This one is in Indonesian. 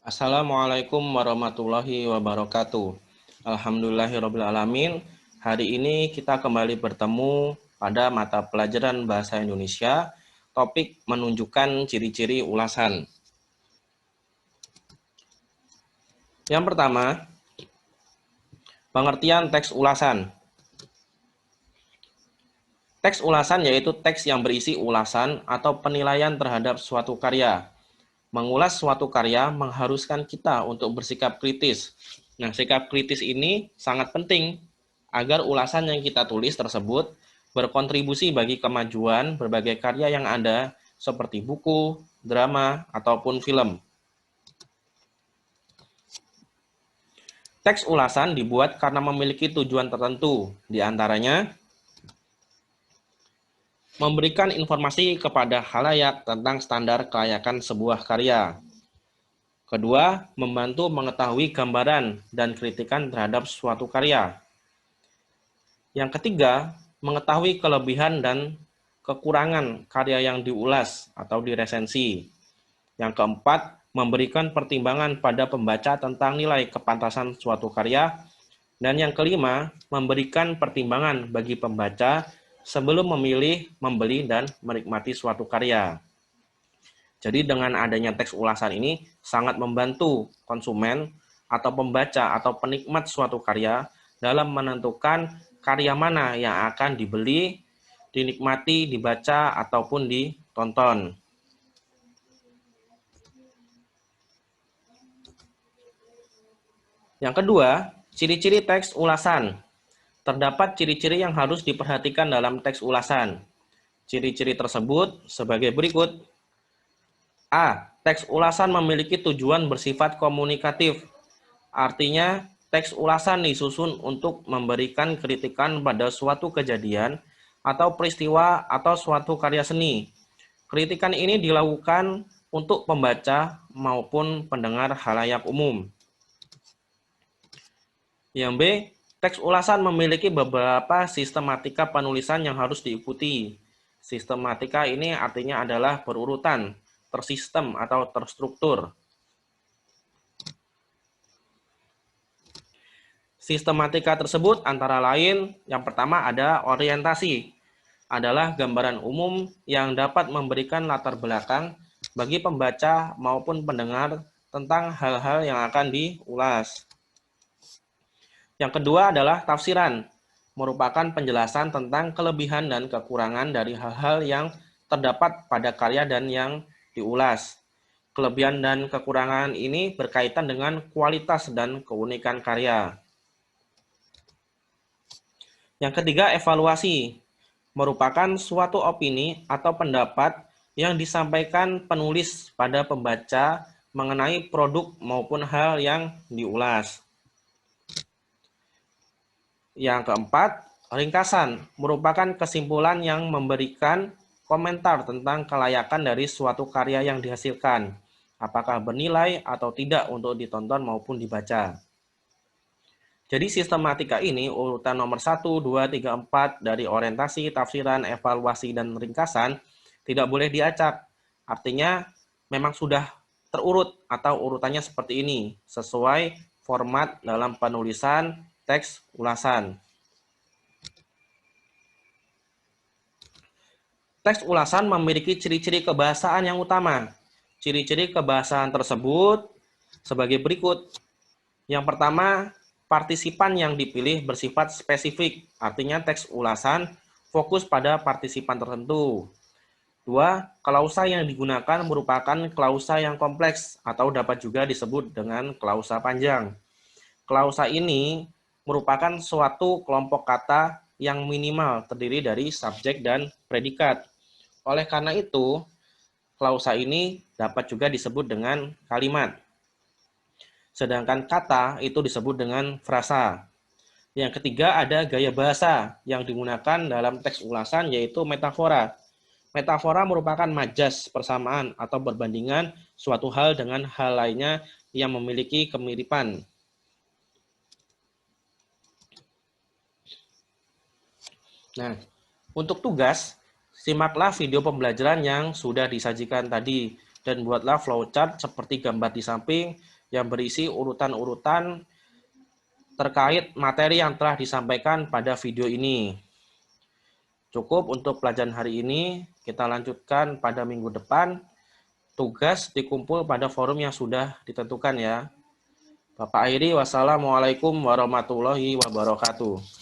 Assalamualaikum warahmatullahi wabarakatuh. Alhamdulillahirrabbilalamin. Hari ini kita kembali bertemu pada mata pelajaran Bahasa Indonesia, topik menunjukkan ciri-ciri ulasan. Yang pertama, pengertian teks ulasan. Teks ulasan yaitu teks yang berisi ulasan atau penilaian terhadap suatu karya. Mengulas suatu karya mengharuskan kita untuk bersikap kritis. Nah, sikap kritis ini sangat penting agar ulasan yang kita tulis tersebut berkontribusi bagi kemajuan berbagai karya yang ada seperti buku, drama, ataupun film. Teks ulasan dibuat karena memiliki tujuan tertentu, di antaranya memberikan informasi kepada khalayak tentang standar kelayakan sebuah karya. Kedua, membantu mengetahui gambaran dan kritikan terhadap suatu karya. Yang ketiga, mengetahui kelebihan dan kekurangan karya yang diulas atau diresensi. Yang keempat, memberikan pertimbangan pada pembaca tentang nilai kepantasan suatu karya. Dan yang kelima, memberikan pertimbangan bagi pembaca sebelum memilih, membeli, dan menikmati suatu karya. Jadi dengan adanya teks ulasan ini sangat membantu konsumen atau pembaca atau penikmat suatu karya dalam menentukan karya mana yang akan dibeli, dinikmati, dibaca, ataupun ditonton. Yang kedua, ciri-ciri teks ulasan. Terdapat ciri-ciri yang harus diperhatikan dalam teks ulasan. Ciri-ciri tersebut sebagai berikut. A. Teks ulasan memiliki tujuan bersifat komunikatif. Artinya, teks ulasan disusun untuk memberikan kritikan pada suatu kejadian atau peristiwa atau suatu karya seni. Kritikan ini dilakukan untuk pembaca maupun pendengar khalayak umum. Yang B, teks ulasan memiliki beberapa sistematika penulisan yang harus diikuti. Sistematika ini artinya adalah berurutan, tersistem atau terstruktur. Sistematika tersebut antara lain yang pertama ada orientasi, adalah gambaran umum yang dapat memberikan latar belakang bagi pembaca maupun pendengar tentang hal-hal yang akan diulas. Yang kedua adalah tafsiran, merupakan penjelasan tentang kelebihan dan kekurangan dari hal-hal yang terdapat pada karya dan yang diulas. Kelebihan dan kekurangan ini berkaitan dengan kualitas dan keunikan karya. Yang ketiga, evaluasi, merupakan suatu opini atau pendapat yang disampaikan penulis pada pembaca mengenai produk maupun hal yang diulas. Yang keempat, ringkasan, merupakan kesimpulan yang memberikan komentar tentang kelayakan dari suatu karya yang dihasilkan, apakah bernilai atau tidak untuk ditonton maupun dibaca. Jadi sistematika ini urutan nomor 1, 2, 3, 4 dari orientasi, tafsiran, evaluasi, dan ringkasan tidak boleh diacak. Artinya memang sudah terurut atau urutannya seperti ini, sesuai format dalam penulisan teks ulasan. Teks ulasan memiliki ciri-ciri kebahasaan yang utama. Ciri-ciri kebahasaan tersebut sebagai berikut. Yang pertama, partisipan yang dipilih bersifat spesifik, artinya teks ulasan fokus pada partisipan tertentu. Dua, klausa yang digunakan merupakan klausa yang kompleks atau dapat juga disebut dengan klausa panjang. Klausa ini merupakan suatu kelompok kata yang minimal terdiri dari subjek dan predikat. Oleh karena itu, klausa ini dapat juga disebut dengan kalimat. Sedangkan kata itu disebut dengan frasa. Yang ketiga ada gaya bahasa yang digunakan dalam teks ulasan yaitu metafora. Metafora merupakan majas persamaan atau perbandingan suatu hal dengan hal lainnya yang memiliki kemiripan. Nah, untuk tugas, simaklah video pembelajaran yang sudah disajikan tadi dan buatlah flowchart seperti gambar di samping yang berisi urutan-urutan terkait materi yang telah disampaikan pada video ini. Cukup untuk pelajaran hari ini, kita lanjutkan pada minggu depan. Tugas dikumpul pada forum yang sudah ditentukan ya. Bapak akhiri, wassalamualaikum warahmatullahi wabarakatuh.